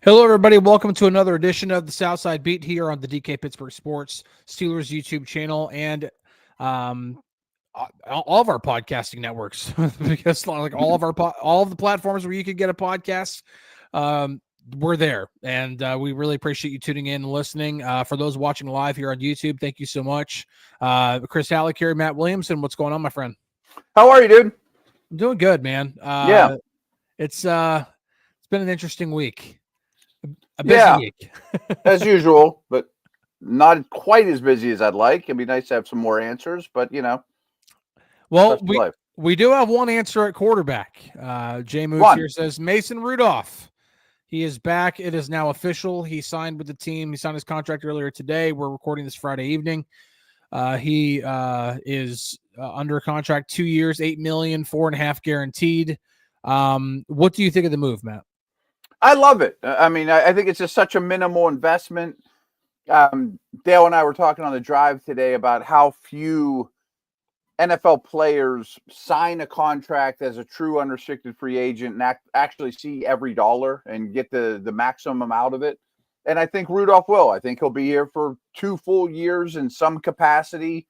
Hello, everybody. Welcome to another edition of the Southside Beat here on the DK Pittsburgh Sports Steelers YouTube channel and all of our podcasting networks, because like all of the platforms where you could get a podcast, we're there, and we really appreciate you tuning in and listening. For those watching live here on YouTube, thank you so much. Chris Halicke here, Matt Williamson. What's going on, my friend? How are you, dude? I'm doing good, man. Yeah, it's been an interesting week. A busy week. as usual, but not quite as busy as I'd like. It'd be nice to have some more answers, but well, we do have one answer at quarterback. Jay Moose here says Mason Rudolph. He is back. It is now official. He signed with the team. He signed his contract earlier today. We're recording this Friday evening. He is under contract 2 years, $8 million, 4.5 guaranteed. What do you think of the move, Matt? I love it. I mean, I think it's just such a minimal investment. Dale and I were talking on the drive today about how few NFL players sign a contract as a true unrestricted free agent and actually see every dollar and get the maximum out of it. And I think Rudolph will. I think he'll be here for 2 full years in some capacity,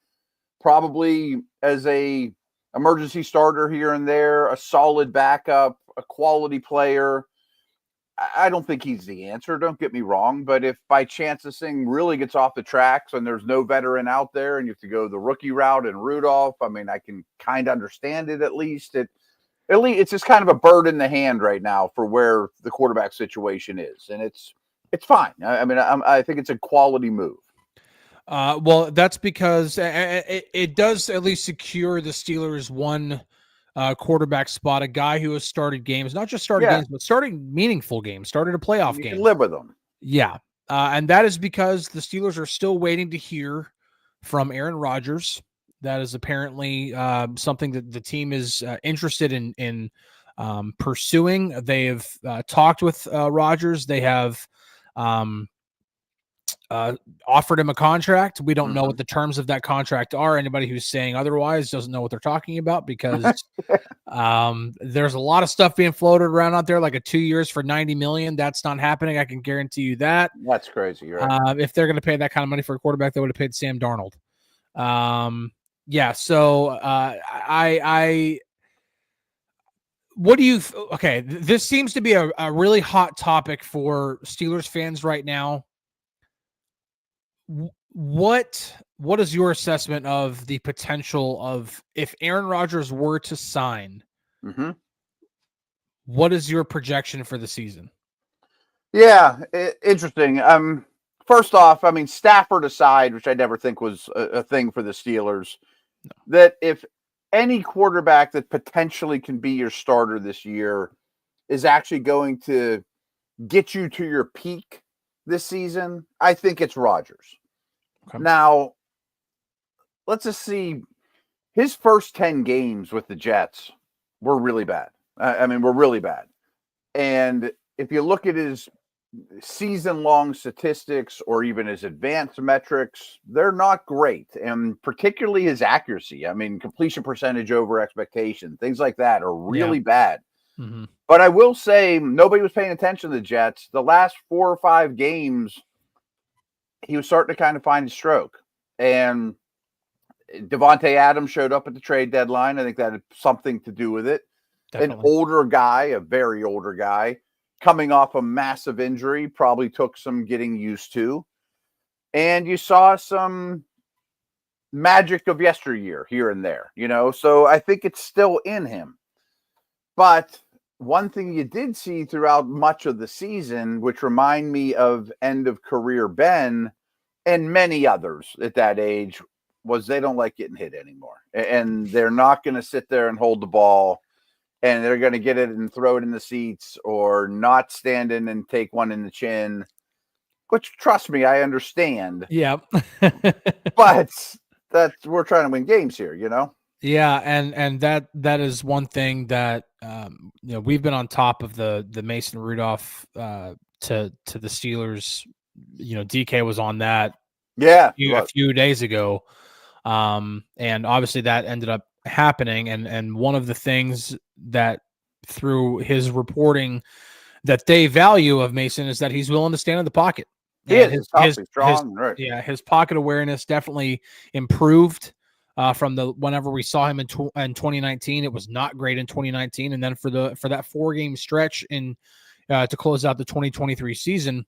probably as a emergency starter here and there, a solid backup, a quality player. I don't think he's the answer. Don't get me wrong. But if by chance this thing really gets off the tracks and there's no veteran out there and you have to go the rookie route and Rudolph, I mean, I can kind of understand it at least. It's just kind of a bird in the hand right now for where the quarterback situation is. And it's fine. I mean, I think it's a quality move. Well, that's because it does at least secure the Steelers one quarterback spot, a guy who has started games, not just started games, but starting meaningful games, started a playoff game. You can live with them. Yeah. And that is because the Steelers are still waiting to hear from Aaron Rodgers. That is apparently something that the team is interested in pursuing. They have talked with Rodgers. They have offered him a contract. We don't know what the terms of that contract are. Anybody who's saying otherwise doesn't know what they're talking about, because there's a lot of stuff being floated around out there, like a 2 years for $90 million. That's not happening. I can guarantee you that. That's crazy. Right? If they're going to pay that kind of money for a quarterback, they would have paid Sam Darnold. So what do you okay, this seems to be a really hot topic for Steelers fans right now. What is your assessment of the potential of, if Aaron Rodgers were to sign, what is your projection for the season? Yeah, interesting. First off, I mean, Stafford aside, which I never think was a thing for the Steelers, that if any quarterback that potentially can be your starter this year is actually going to get you to your peak this season, I think it's Rodgers. Okay. Now, let's just see. His first 10 games with the Jets were really bad. Were really bad. And if you look at his season-long statistics or even his advanced metrics, they're not great. And particularly his accuracy. I mean, completion percentage over expectation, things like that are really bad. Mm-hmm. But I will say, nobody was paying attention to the Jets. The last 4 or 5 games, he was starting to kind of find his stroke. And Devontae Adams showed up at the trade deadline. I think that had something to do with it. Definitely. An older guy, a very older guy, coming off a massive injury, probably took some getting used to. And you saw some magic of yesteryear here and there, So I think it's still in him. But one thing you did see throughout much of the season, which remind me of end of career Ben and many others at that age, was they don't like getting hit anymore. And they're not going to sit there and hold the ball, and they're going to get it and throw it in the seats, or not stand in and take one in the chin, which, trust me, I understand. Yeah. But we're trying to win games here, Yeah, and that is one thing that we've been on top of the Mason Rudolph to the Steelers. DK was on that a few days ago, and obviously that ended up happening. And one of the things that through his reporting that they value of Mason is that he's willing to stand in the pocket. His strong, right? Yeah, his pocket awareness definitely improved from whenever we saw him in 2019. It was not great in 2019, and then for that 4-game stretch to close out the 2023 season,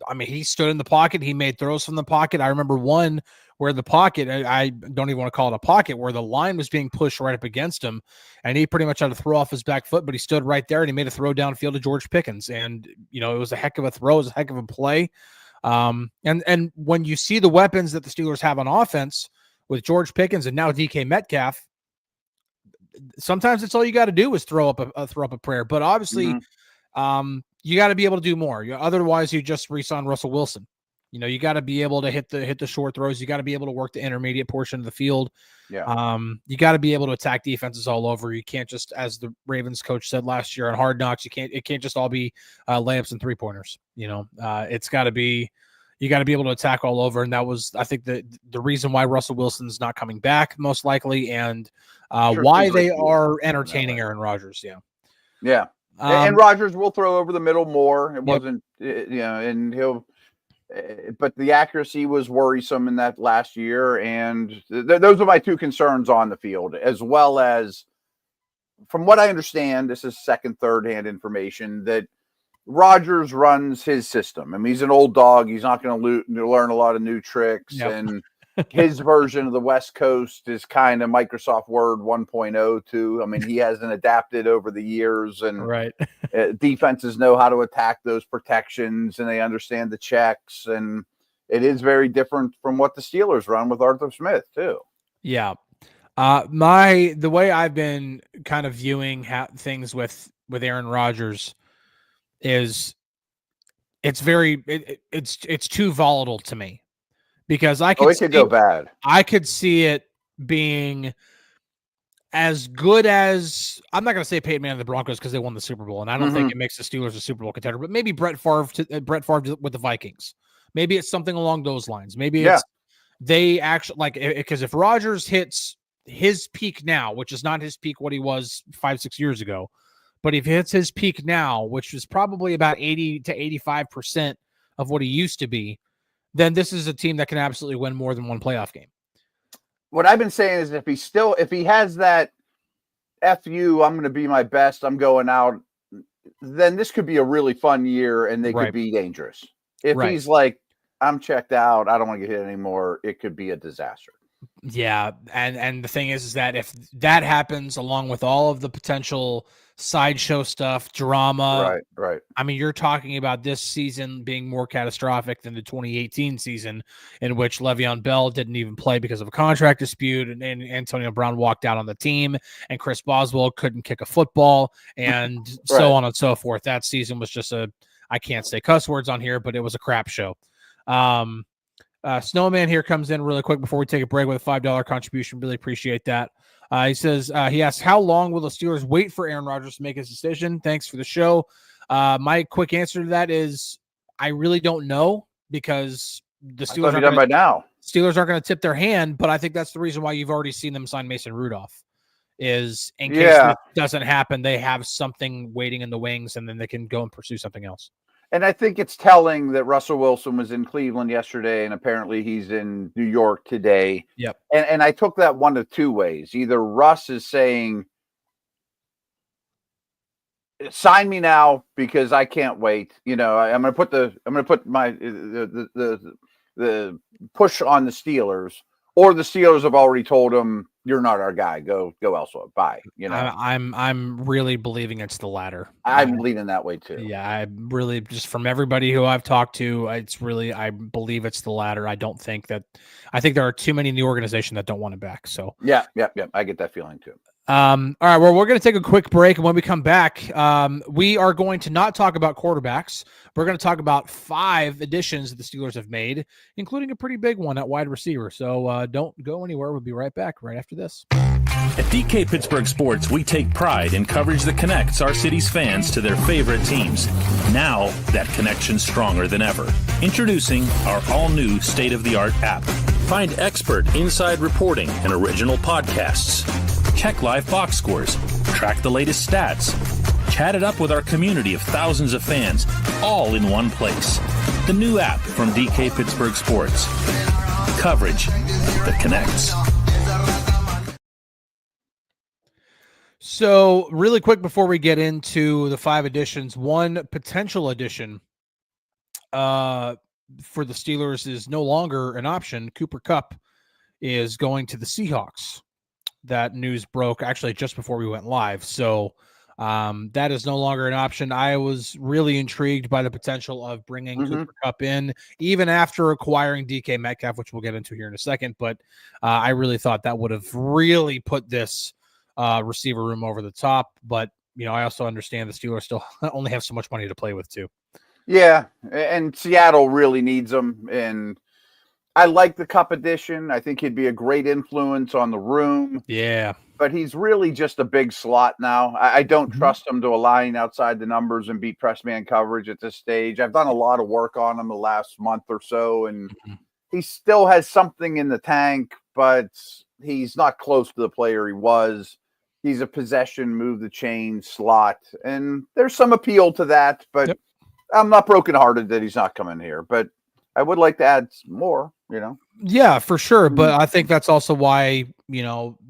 I mean, he stood in the pocket. He made throws from the pocket. I remember one where the pocket, I don't even want to call it a pocket, where the line was being pushed right up against him, and he pretty much had to throw off his back foot, but he stood right there, and he made a throw downfield to George Pickens. And, it was a heck of a throw. It was a heck of a play. And when you see the weapons that the Steelers have on offense with George Pickens and now DK Metcalf, sometimes it's all you got to do is throw up a prayer. But obviously, you got to be able to do more. Otherwise, you just re-sign Russell Wilson. You got to be able to hit the short throws. You got to be able to work the intermediate portion of the field. Yeah. You got to be able to attack defenses all over. You can't just, as the Ravens coach said last year on Hard Knocks, it can't just all be layups and 3-pointers. It's got to be, you got to be able to attack all over. And that was, I think, the reason why Russell Wilson's not coming back most likely, and why they are entertaining Aaron Rodgers. Yeah. Yeah. And Rodgers will throw over the middle more. It wasn't, and he'll, but the accuracy was worrisome in that last year. And those are my two concerns on the field, as well as, from what I understand, this is second, third-hand information, that Rodgers runs his system. I mean, he's an old dog. He's not going to learn a lot of new tricks. Yep. And his version of the West Coast is kind of Microsoft Word 1.0 too. I mean, he hasn't adapted over the years, and defenses know how to attack those protections, and they understand the checks, and it is very different from what the Steelers run with Arthur Smith too. Yeah. The way I've been kind of viewing things with Aaron Rodgers is it's too volatile to me. Because it could go bad. I could see it being as good as, I'm not going to say Peyton Manning and the Broncos because they won the Super Bowl, and I don't think it makes the Steelers a Super Bowl contender. But maybe Brett Favre with the Vikings. Maybe it's something along those lines. Maybe it's they actually because if Rodgers hits his peak now, which is not his peak what he was 5-6 years ago, but if he hits his peak now, which is probably about 80 to 85% of what he used to be, then this is a team that can absolutely win more than one playoff game. What I've been saying is if he has that FU, I'm going to be my best, I'm going out, then this could be a really fun year and they could be dangerous. If he's like, I'm checked out, I don't want to get hit anymore, it could be a disaster. Yeah, and the thing is that if that happens, along with all of the potential sideshow stuff, drama, right. I mean, you're talking about this season being more catastrophic than the 2018 season, in which Le'Veon Bell didn't even play because of a contract dispute, and Antonio Brown walked out on the team, and Chris Boswell couldn't kick a football, and so on and so forth. That season was just I can't say cuss words on here, but it was a crap show. Snowman here comes in really quick before we take a break with a $5 contribution. Really appreciate that. He says, he asks, how long will the Steelers wait for Aaron Rodgers to make his decision? Thanks for the show. My quick answer to that is I really don't know, because the Steelers aren't done by now. Steelers aren't going to tip their hand, but I think that's the reason why you've already seen them sign Mason Rudolph, is in case that doesn't happen, they have something waiting in the wings, and then they can go and pursue something else. And I think it's telling that Russell Wilson was in Cleveland yesterday, and apparently he's in New York today. Yep. And I took that one of two ways. Either Russ is saying, sign me now because I can't wait. I'm going to put my the push on the Steelers, or the Steelers have already told him, you're not our guy. Go elsewhere. Bye. I'm really believing it's the latter. I'm leaning that way too. Yeah, I really, just from everybody who I've talked to, I believe it's the latter. I think there are too many in the organization that don't want him back. So yeah. I get that feeling too. All right. Well, we're going to take a quick break, and when we come back, we are going to not talk about quarterbacks. We're going to talk about 5 additions that the Steelers have made, including a pretty big one at wide receiver. So don't go anywhere. We'll be right back right after this. At DK Pittsburgh Sports, we take pride in coverage that connects our city's fans to their favorite teams. Now, that connection's stronger than ever. Introducing our all-new state-of-the-art app. Find expert inside reporting and original podcasts. Check live box scores. Track the latest stats. Chat it up with our community of thousands of fans, all in one place. The new app from DK Pittsburgh Sports. Coverage that connects. So, really quick before we get into the 5 additions, one potential addition for the Steelers is no longer an option. Cooper Kupp is going to the Seahawks. That news broke actually just before we went live. So, that is no longer an option. I was really intrigued by the potential of bringing Cooper Kupp in, even after acquiring DK Metcalf, which we'll get into here in a second. But I really thought that would have really put this receiver room over the top. But, I also understand the Steelers still only have so much money to play with too. Yeah, and Seattle really needs him. And I like the Kupp addition. I think he'd be a great influence on the room. Yeah. But he's really just a big slot now. I don't trust him to align outside the numbers and beat press man coverage at this stage. I've done a lot of work on him the last month or so, and he still has something in the tank, but he's not close to the player he was. He's a possession, move the chain slot, and there's some appeal to that, but I'm not brokenhearted that he's not coming here, but I would like to add more, Yeah, for sure. But I think that's also why,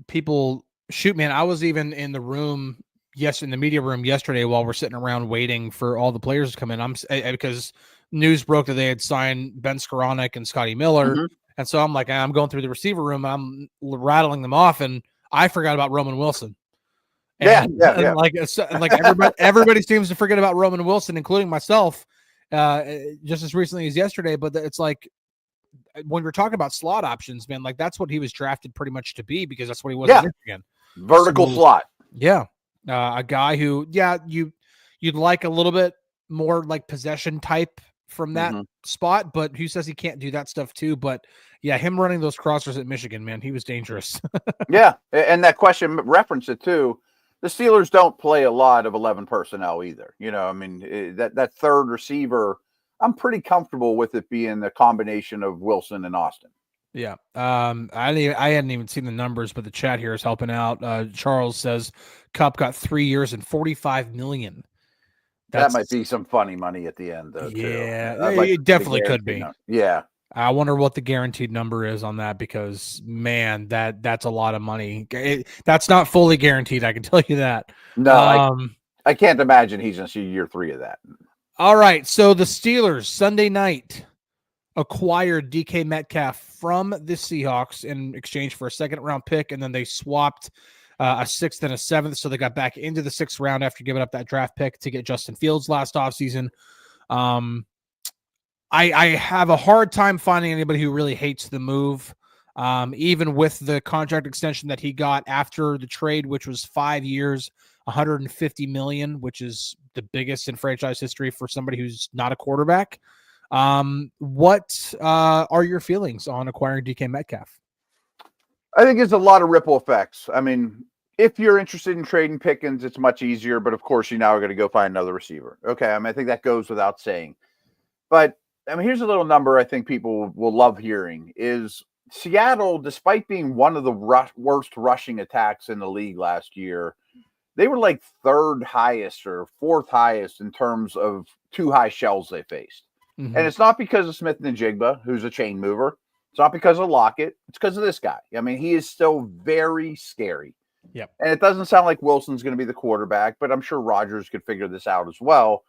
people shoot, man. I was even in the room, in the media room yesterday while we're sitting around waiting for all the players to come in. Because news broke that they had signed Ben Skoranek and Scotty Miller. And so I'm like, I'm going through the receiver room, I'm rattling them off, and I forgot about Roman Wilson. And, and like everybody seems to forget about Roman Wilson, including myself, just as recently as yesterday. But it's like, when we're talking about slot options, man, like that's what he was drafted pretty much to be, because that's what he was in Michigan. Vertical slot. Yeah. A guy who, you'd like a little bit more like possession type from that spot, but who says he can't do that stuff too? But yeah, him running those crossers at Michigan, man, he was dangerous. Yeah. And that question referenced it too. The Steelers don't play a lot of 11 personnel either. That third receiver, I'm pretty comfortable with it being the combination of Wilson and Austin. Yeah. I hadn't even seen the numbers, but the chat here is helping out. Charles says Kupp got 3 years and $45 million. That might be some funny money at the end, though. Yeah, it definitely could be. Yeah. I wonder what the guaranteed number is on that, because man, that's a lot of money. That's not fully guaranteed, I can tell you that. No, I can't imagine he's going to see year 3 of that. All right, so the Steelers Sunday night acquired DK Metcalf from the Seahawks in exchange for a second-round pick, and then they swapped a 6th and a 7th, so they got back into the 6th round after giving up that draft pick to get Justin Fields last offseason. I have a hard time finding anybody who really hates the move, even with the contract extension that he got after the trade, which was 5 years, $150 million, which is the biggest in franchise history for somebody who's not a quarterback. What are your feelings on acquiring DK Metcalf? I think it's a lot of ripple effects. I mean, if you're interested in trading Pickens, it's much easier, but of course you now are going to go find another receiver. Okay, I think that goes without saying. But here's a little number I think people will love hearing is Seattle, despite being one of the worst rushing attacks in the league last year, they were like 3rd highest or 4th highest in terms of too high shells they faced. And it's not because of Smith and Jigba, who's a chain mover. It's not because of Lockett. It's because of this guy. He is still very scary. Yep. And it doesn't sound like Wilson's going to be the quarterback, but I'm sure Rodgers could figure this out as well.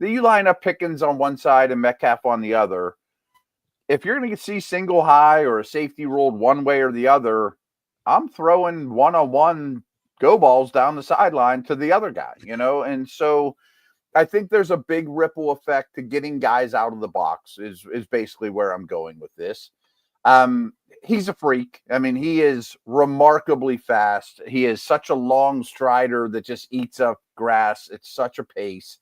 That you line up Pickens on one side and Metcalf on the other. If you're going to see single high or a safety rolled one way or the other, I'm throwing one-on-one go balls down the sideline to the other guy, And so I think there's a big ripple effect to getting guys out of the box is basically where I'm going with this. He's a freak. He is remarkably fast. He is such a long strider that just eats up grass. It's such a pace.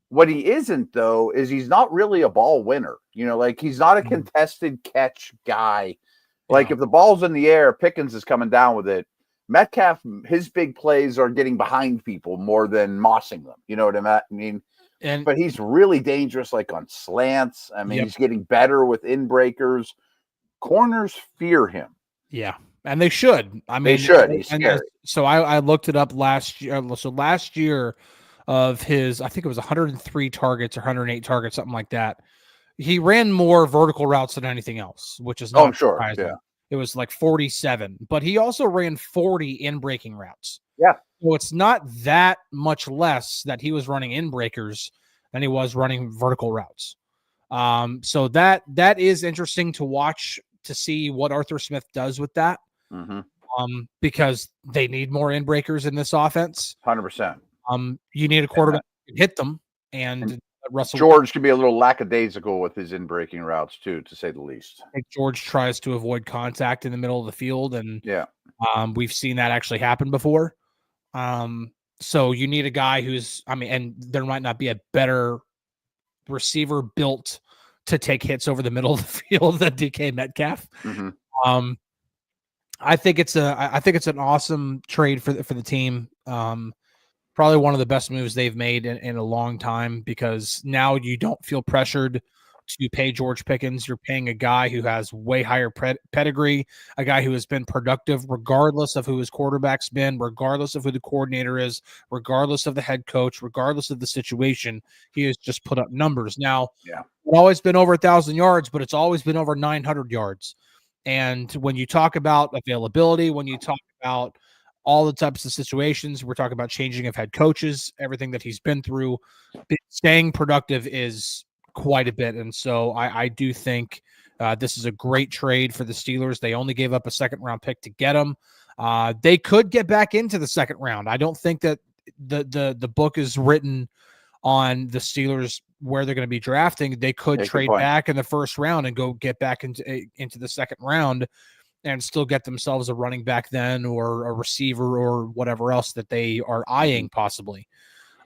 What he isn't, though, is he's not really a ball winner. He's not a contested catch guy. If the ball's in the air, Pickens is coming down with it. Metcalf, his big plays are getting behind people more than mossing them. You know what I mean? But he's really dangerous, on slants. He's getting better with inbreakers. Corners fear him. Yeah, and they should. They should. He's scary. So I looked it up last year. So last year, of his, I think it was 103 targets or 108 targets, something like that. He ran more vertical routes than anything else, which is not surprising. Yeah. It was like 47, but he also ran 40 in breaking routes. Yeah. So it's not that much less that he was running in breakers than he was running vertical routes. So that is interesting to watch, to see what Arthur Smith does with that. Because they need more in breakers in this offense. 100%. You need a quarterback to hit them, and Russell George can be a little lackadaisical with his in breaking routes too, to say the least. I think George tries to avoid contact in the middle of the field, and we've seen that actually happen before. So you need a guy who's, and there might not be a better receiver built to take hits over the middle of the field than DK Metcalf. I think it's an awesome trade for the team. Probably one of the best moves they've made in a long time, because now you don't feel pressured to pay George Pickens. You're paying a guy who has way higher pedigree, a guy who has been productive regardless of who his quarterback's been, regardless of who the coordinator is, regardless of the head coach, regardless of the situation. He has just put up numbers. Now, it's always been over 1,000 yards, but it's always been over 900 yards. And when you talk about availability, when you talk about all the types of situations, we're talking about changing of head coaches, everything that he's been through, staying productive is quite a bit. And so I do think this is a great trade for the Steelers. They only gave up a second-round pick to get him. They could get back into the second round. I don't think that the book is written on the Steelers where they're going to be drafting. They could trade back in the first round and go get back into the second round and still get themselves a running back then, or a receiver, or whatever else that they are eyeing possibly.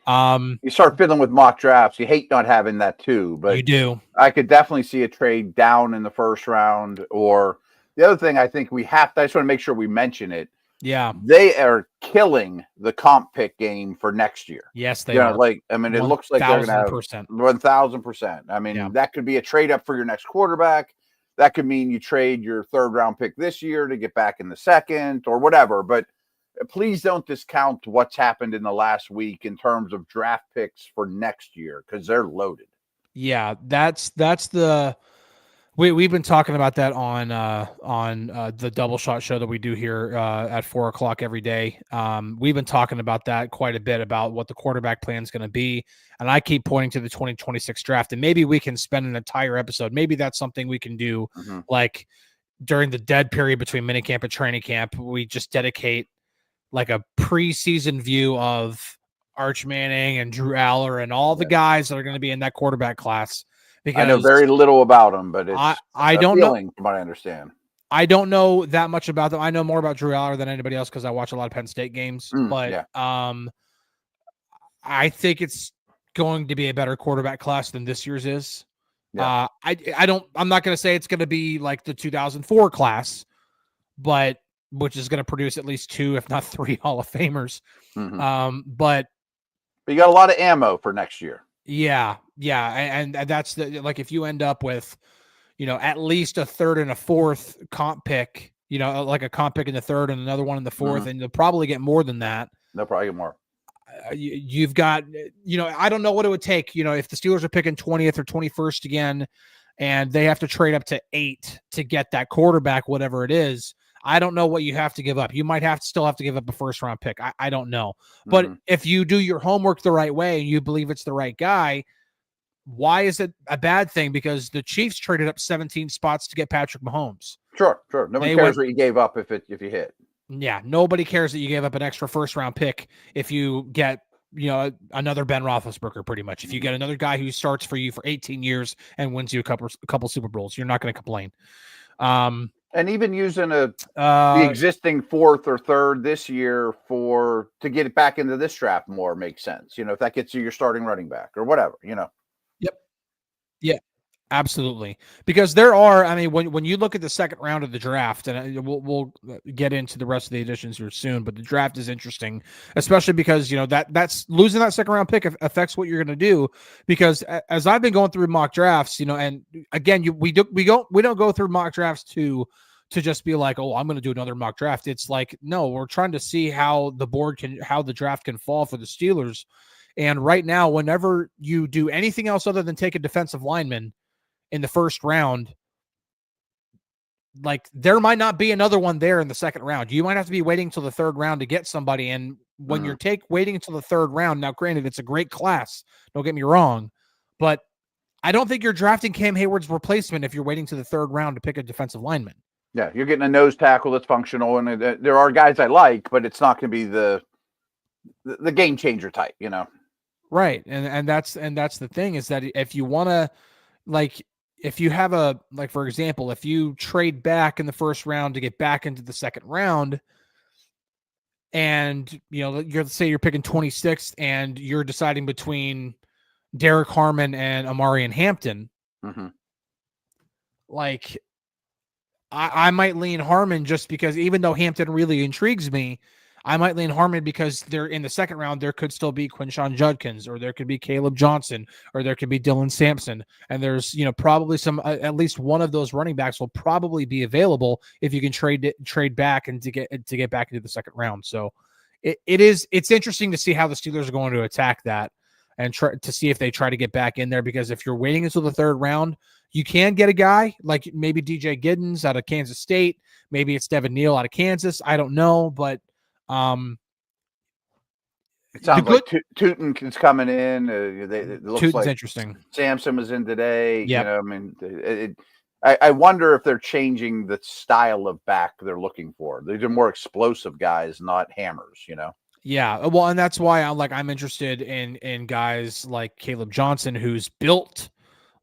You start fiddling with mock drafts. You hate not having that too, but you do. I could definitely see a trade down in the first round. Or the other thing I think I just want to make sure we mention it. Yeah. They are killing the comp pick game for next year. Yes, they are. It looks like they're going to have 1,000%. That could be a trade up for your next quarterback. That could mean you trade your third round pick this year to get back in the second or whatever. But please don't discount what's happened in the last week in terms of draft picks for next year, because they're loaded. Yeah, that's the we've been talking about that on the Double Shot show that we do here at 4:00 every day. We've been talking about that quite a bit, about what the quarterback plan is going to be, and I keep pointing to the 2026 draft. And maybe we can spend an entire episode. Maybe that's something we can do, like during the dead period between minicamp and training camp. We just dedicate like a preseason view of Arch Manning and Drew Aller and all the guys that are going to be in that quarterback class. Because I know very little about them, but it's I don't know, from what I understand. I don't know that much about them. I know more about Drew Aller than anybody else because I watch a lot of Penn State games. But I think it's going to be a better quarterback class than this year's is. I'm not going to say it's going to be like the 2004 class, but which is going to produce at least 2, if not 3 Hall of Famers. But you got a lot of ammo for next year. Yeah. And that's like, if you end up with, at least a third and a fourth comp pick, like a comp pick in the third and another one in the fourth, and you'll probably get more than that. They'll probably get more. You've got, I don't know what it would take, if the Steelers are picking 20th or 21st again, and they have to trade up to 8 to get that quarterback, whatever it is. I don't know what you have to give up. You might still have to give up a first round pick. I don't know. But if you do your homework the right way and you believe it's the right guy, why is it a bad thing? Because the Chiefs traded up 17 spots to get Patrick Mahomes. Sure. Nobody cares what you gave up if you hit. Yeah, nobody cares that you gave up an extra first round pick if you get, another Ben Roethlisberger, pretty much. If you get another guy who starts for you for 18 years and wins you a couple Super Bowls, you're not going to complain. And even using the existing fourth or third this year to get it back into this draft more makes sense. If that gets you your starting running back or whatever, Yep. Yeah, absolutely. Because there are, when you look at the second round of the draft, and we'll get into the rest of the additions here soon, but the draft is interesting, especially because, that's losing that second round pick affects what you're going to do. Because as I've been going through mock drafts, and again, we don't go through mock drafts to just be like, oh, I'm going to do another mock draft. It's like, no, we're trying to see how the draft can fall for the Steelers. And right now, whenever you do anything else other than take a defensive lineman in the first round, like there might not be another one there in the second round. You might have to be waiting until the third round to get somebody. And when you're waiting until the third round, now granted, it's a great class. Don't get me wrong, but I don't think you're drafting Cam Hayward's replacement if you're waiting to the third round to pick a defensive lineman. Yeah, you're getting a nose tackle that's functional, and there are guys I like, but it's not going to be the game changer type, you know. Right, and that's the thing is that if you want to, like, if you have a, like, for example, if you trade back in the first round to get back into the second round, and you're picking 26th, and you're deciding between Derek Harmon and Amarian Hampton, like. I might lean Harmon just because, even though Hampton really intrigues me, I might lean Harmon because they're in the second round. There could still be Quinshon Judkins, or there could be Caleb Johnson, or there could be Dylan Sampson. And there's, probably some, at least one of those running backs will probably be available if you can trade back and to get back into the second round. So it's interesting to see how the Steelers are going to attack that and try to see if they try to get back in there, because if you're waiting until the third round, you can get a guy like maybe DJ Giddens out of Kansas State. Maybe it's Devin Neal out of Kansas. I don't know, but it sounds like Tootin is coming in. It looks Tootin's like interesting. Samson was in today. Yeah, I mean, I wonder if they're changing the style of back they're looking for. These are more explosive guys, not hammers. Yeah, well, and that's why I'm interested in guys like Caleb Johnson, who's built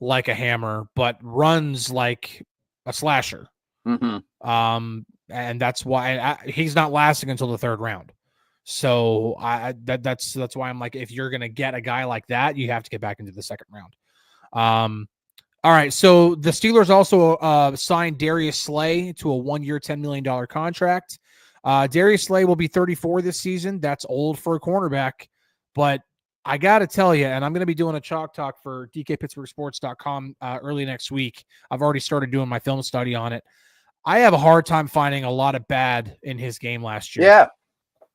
like a hammer but runs like a slasher. And that's why he's not lasting until the third round. So that's why I'm like, if you're gonna get a guy like that, you have to get back into the second round. All right, so the Steelers also signed Darius Slay to a 1-year, $10 million contract. Darius Slay will be 34 this season. That's old for a cornerback, but I got to tell you, and I'm going to be doing a chalk talk for DKPittsburghSports.com early next week. I've already started doing my film study on it. I have a hard time finding a lot of bad in his game last year. Yeah,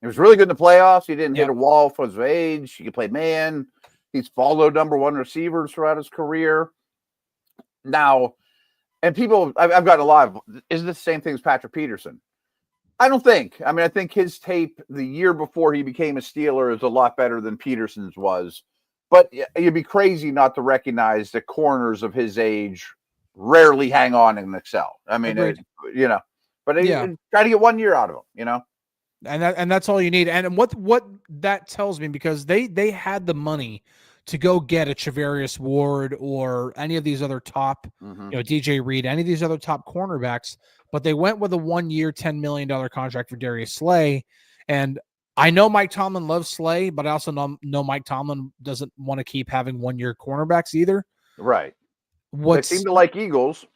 he was really good in the playoffs. He didn't hit a wall for his age. He could play man. He's followed number one receivers throughout his career. Now, and people, I've gotten a lot of, is this the same thing as Patrick Peterson? I don't think. I mean, I think his tape the year before he became a Steeler is a lot better than Peterson's was. But you'd be crazy not to recognize that corners of his age rarely hang on and excel. I mean, but try to get 1 year out of him, And that's all you need. And what that tells me, because they had the money to go get a Charvarius Ward or any of these other top, DJ Reed, any of these other top cornerbacks, but they went with a 1-year, $10 million contract for Darius Slay. And I know Mike Tomlin loves Slay, but I also know Mike Tomlin doesn't want to keep having 1-year cornerbacks either. Right. They seem to like Eagles.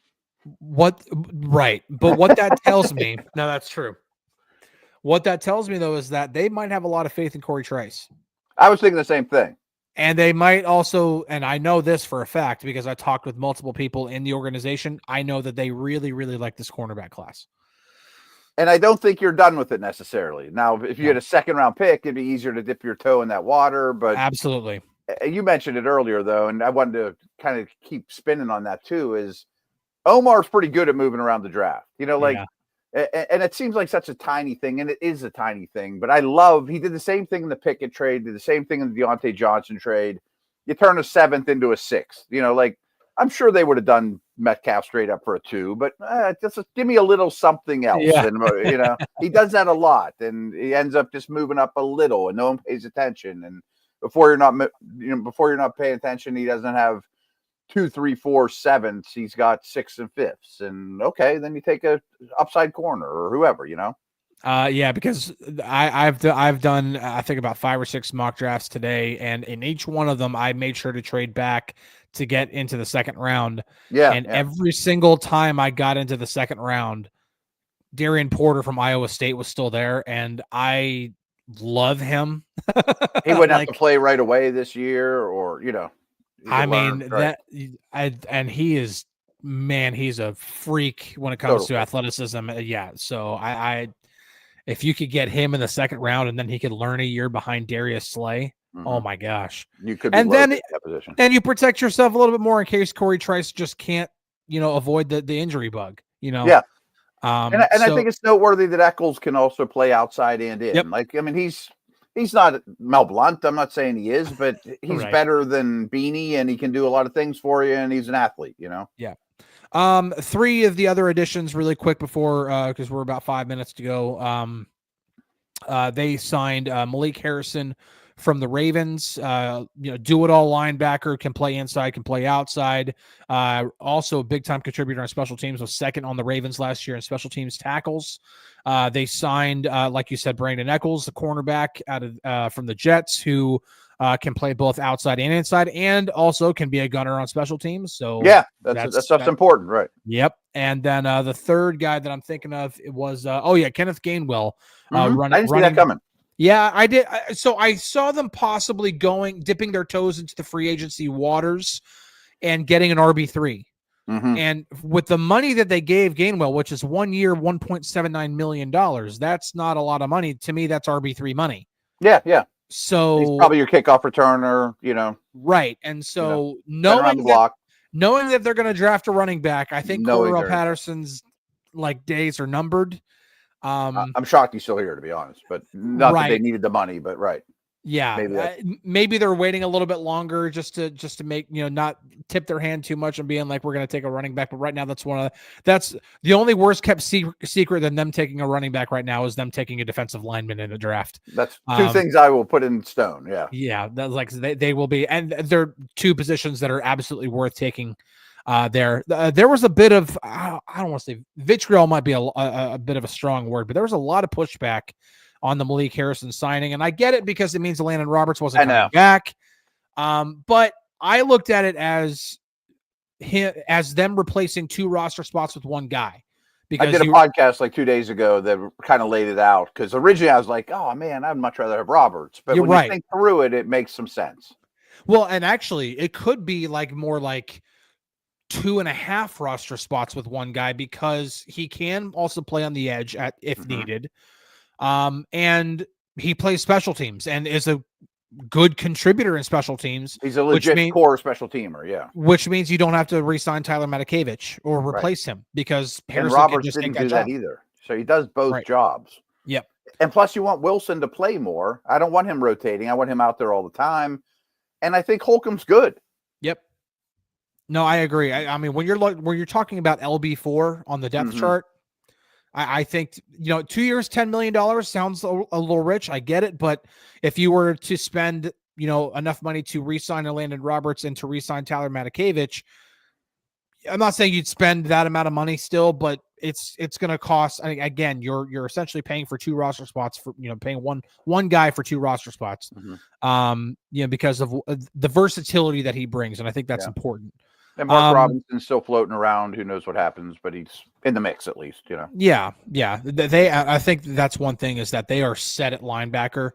Right. But what that tells me, no, that's true. What that tells me, though, is that they might have a lot of faith in Corey Trice. I was thinking the same thing. And they might also, and I know this for a fact because I talked with multiple people in the organization, I know that they really, really like this cornerback class. And I don't think you're done with it necessarily. Now, if you had a second-round pick, it'd be easier to dip your toe in that water. But absolutely. You mentioned it earlier, though, and I wanted to kind of keep spinning on that, too, is Omar's pretty good at moving around the draft. And it seems like such a tiny thing, and it is a tiny thing, but I love, he did the same thing in the Pickett trade, did the same thing in the Deontay Johnson trade. You turn a 7th into a 6th, I'm sure they would have done Metcalf straight up for a 2, but just give me a little something else. Yeah. And, he does that a lot, and he ends up just moving up a little, and no one pays attention. And before you're not paying attention, he doesn't have 2, 3, 4, 7ths. He's got 6 and 5ths, and okay, then you take a upside corner or whoever, because I've done I think about 5 or 6 mock drafts today, and in each one of them I made sure to trade back to get into the second round. Every single time I got into the second round, Darian Porter from Iowa State was still there, and I love him. He wouldn't have to play right away this year, or he is, man, he's a freak when it comes to athleticism. Yeah. So I if you could get him in the second round and then he could learn a year behind Darius Slay, Oh my gosh. You could be and then that position. And you protect yourself a little bit more in case Corey Trice just can't, avoid the injury bug, Yeah. And so, I think it's noteworthy that Eccles can also play outside and in. Yep. Like, I mean, he's not Mel Blount. I'm not saying he is, but he's better than Beanie, and he can do a lot of things for you, and he's an athlete, Yeah. 3 of the other additions really quick before, because we're about 5 minutes to go. They signed Malik Harrison from the Ravens, do-it-all linebacker, can play inside, can play outside. Also a big-time contributor on special teams, was second on the Ravens last year in special teams tackles. They signed, like you said, Brandon Eccles, the cornerback out of from the Jets, who can play both outside and inside, and also can be a gunner on special teams. So yeah, that's stuff's important, right? Yep. And then the third guy that I'm thinking of was Kenneth Gainwell. I didn't see that coming. Yeah, I did. So I saw them possibly dipping their toes into the free agency waters and getting an RB3. And with the money that they gave Gainwell, which is 1 year, $1.79 million, that's not a lot of money. To me, that's RB3 money. Yeah, yeah. So he's probably your kickoff returner, Right. And so knowing that they're going to draft a running back, I think Cordarrelle Patterson's days are numbered. I'm shocked he's still here, to be honest, but not that they needed the money, but yeah, maybe they're waiting a little bit longer just to make, not tip their hand too much and being like, we're going to take a running back. But right now that's the only worst kept secret than them taking a running back right now is them taking a defensive lineman in a draft. That's 2 things I will put in stone. Yeah. Yeah. That's like, they will be, and they're 2 positions that are absolutely worth taking. There was a bit of, I don't want to say vitriol might be a bit of a strong word, but there was a lot of pushback on the Malik Harrison signing. And I get it because it means Landon Roberts wasn't coming back. But I looked at it as them replacing 2 roster spots with 1 guy. Because I did a podcast like 2 days ago that kind of laid it out. Because originally I was like, oh man, I'd much rather have Roberts. But when you think through it, it makes some sense. Well, and actually it could be more like 2.5 roster spots with 1 guy, because he can also play on the edge if needed. And he plays special teams and is a good contributor in special teams. He's a legit core special teamer, yeah. Which means you don't have to re-sign Tyler Matakevich or replace him, because Harrison Roberts didn't do that either. So he does both jobs. Yep. And plus you want Wilson to play more. I don't want him rotating. I want him out there all the time. And I think Holcomb's good. Yep. No, I agree. I mean, when you're talking about LB4 on the depth chart, I think, 2 years, $10 million sounds a little rich. I get it. But if you were to spend, enough money to re-sign Landon Roberts and to re-sign Tyler Matakevich, I'm not saying you'd spend that amount of money still, but it's going to cost. I mean, again, you're essentially paying for 2 roster spots for, paying one guy for 2 roster spots, because of the versatility that he brings. And I think that's important. And Mark Robinson's still floating around. Who knows what happens, but he's in the mix at least, Yeah. I think that's one thing, is that they are set at linebacker.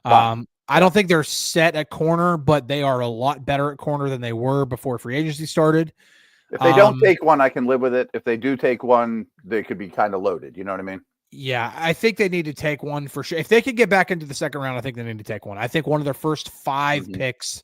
I don't think they're set at corner, but they are a lot better at corner than they were before free agency started. If they don't take one, I can live with it. If they do take one, they could be kind of loaded. You know what I mean? Yeah, I think they need to take one for sure. If they could get back into the second round, I think they need to take one. I think one of their first 5 picks.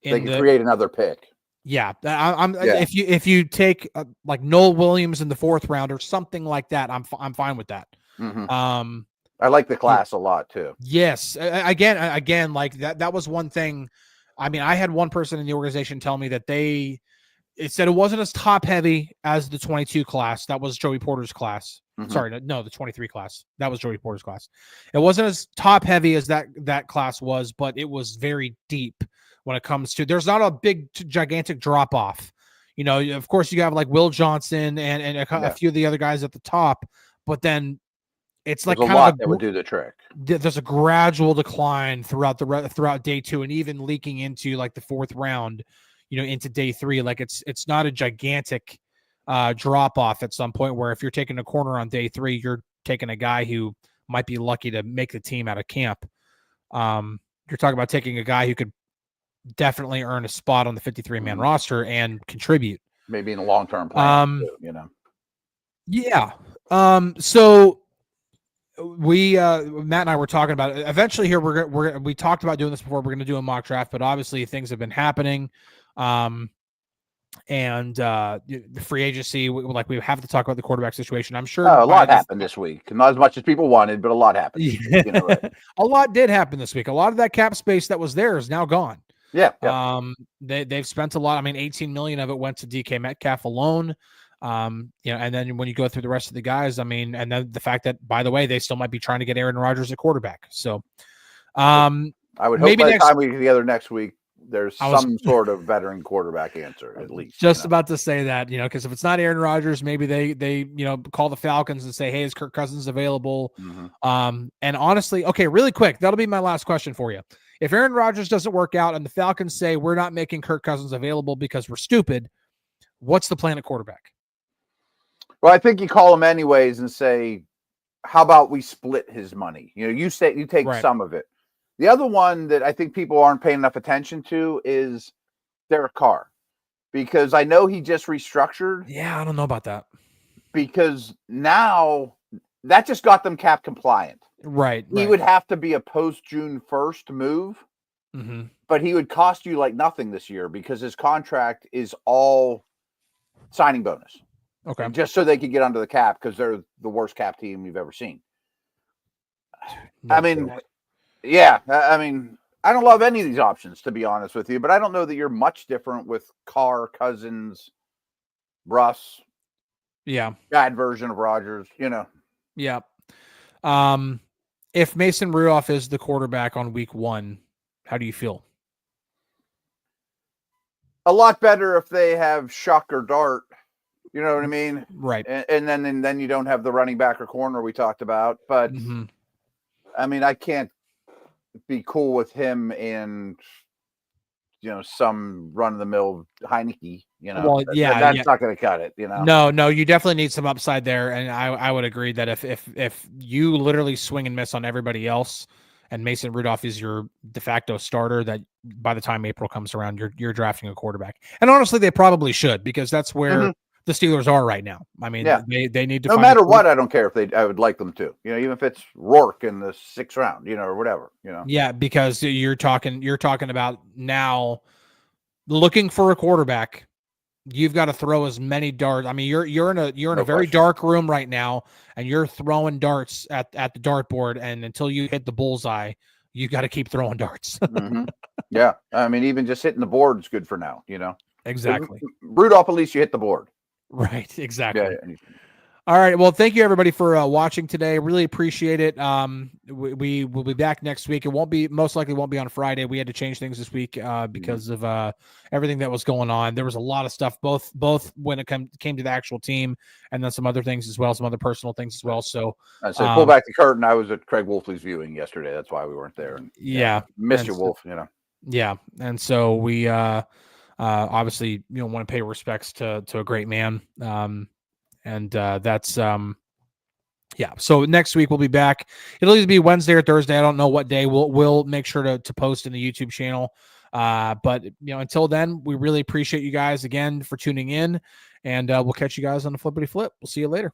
They can create another pick. Yeah, if you take like Noel Williams in the 4th round or something like that, I'm fine with that. I like the class a lot too. Yes, again, like that was one thing. I mean, I had one person in the organization tell me that it said it wasn't as top heavy as the 22 class. That was Joey Porter's class. Sorry, no, the 23 class. That was Joey Porter's class. It wasn't as top heavy as that class was, but it was very deep. When it comes to, there's not a big gigantic drop off, of course you have like Will Johnson and a few of the other guys at the top, but then it's like kind of that would do the trick. There's a gradual decline throughout day 2 and even leaking into like the 4th round, into day 3. Like it's not a gigantic drop off at some point where if you're taking a corner on day 3, you're taking a guy who might be lucky to make the team out of camp. You're talking about taking a guy who could definitely earn a spot on the 53-man roster and contribute. Maybe in a long-term plan, too, Yeah. So Matt and I were talking about it. Eventually here we talked about doing this before. We're going to do a mock draft, but obviously things have been happening. And the free agency, we have to talk about the quarterback situation. I'm sure a lot happened this week. Not as much as people wanted, but a lot happened. Yeah. Right? A lot did happen this week. A lot of that cap space that was there is now gone. Yeah. They've spent a lot. I mean, 18 million of it went to DK Metcalf alone. And then when you go through the rest of the guys, I mean, and then the fact that, by the way, they still might be trying to get Aaron Rodgers at quarterback. So, I would hope by the time we get together next week, there's some sort of veteran quarterback answer at least. Just about to say that, because if it's not Aaron Rodgers, maybe they call the Falcons and say, hey, is Kirk Cousins available? Mm-hmm. And honestly, okay, really quick, that'll be my last question for you. If Aaron Rodgers doesn't work out and the Falcons say we're not making Kirk Cousins available because we're stupid, what's the plan at quarterback? Well, I think you call him anyways and say, how about we split his money? You take some of it. The other one that I think people aren't paying enough attention to is Derek Carr, because I know he just restructured. Yeah, I don't know about that. Because now that just got them cap compliant. Right. He would have to be a post-June 1st move, but he would cost you like nothing this year because his contract is all signing bonus. Okay. Just so they could get under the cap because they're the worst cap team you've ever seen. Yeah, I mean, I don't love any of these options, to be honest with you, but I don't know that you're much different with Carr, Cousins, Russ. Yeah. Bad version of Rodgers, Yeah. If Mason Rudolph is the quarterback on week 1, how do you feel? A lot better if they have Shuck or Dart. You know what I mean? Right. And then you don't have the running back or corner we talked about. But, I mean, I can't be cool with him and some run-of-the-mill Halicke. Well, that's not going to cut it. No, you definitely need some upside there, and I would agree that if you literally swing and miss on everybody else, and Mason Rudolph is your de facto starter, that by the time April comes around, you're drafting a quarterback. And honestly, they probably should, because that's where the Steelers are right now. I mean, they need to. No matter what, I don't care if I would like them to. Even if it's Rourke in the 6th round, or whatever. Yeah, because you're talking about now looking for a quarterback. You've got to throw as many darts. I mean, you're in a very dark room right now, and you're throwing darts at the dartboard, and until you hit the bullseye, you got to keep throwing darts. Yeah, I mean, even just hitting the board is good for now. Exactly. Rudolph, at least you hit the board. Right, exactly. Yeah. All right. Well, thank you everybody for watching today. Really appreciate it. We will be back next week. It most likely won't be on Friday. We had to change things this week because of everything that was going on. There was a lot of stuff, both when it came to the actual team, and then some other things as well, some other personal things as well. So I said, pull back the curtain. I was at Craig Wolfley's viewing yesterday. That's why we weren't there. And, Mr. Wolf, Yeah, and so we obviously want to pay respects to a great man. And that's so next week we'll be back. It'll either be Wednesday or Thursday. I don't know what day. We'll make sure to post in the YouTube channel. But until then, we really appreciate you guys again for tuning in, and we'll catch you guys on the Flippity Flip. We'll see you later.